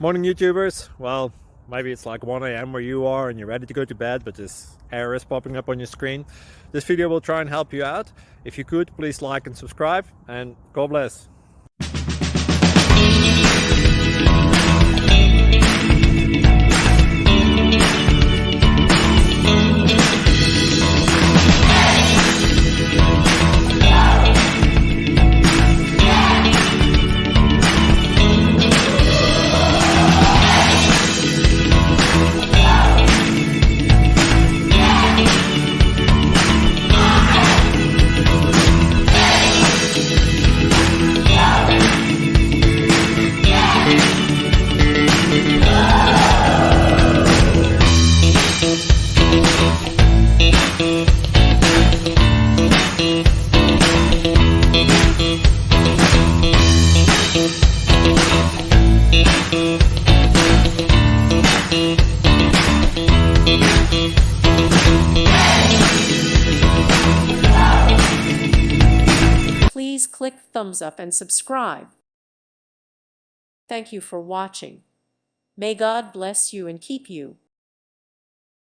Morning YouTubers. Well, maybe it's like 1 a.m. where you are and you're ready to go to bed, but this error is popping up on your screen. This video will try and help you out. If you could, please like and subscribe, and God bless. Please click thumbs up and subscribe. Thank you for watching. May God bless you and keep you.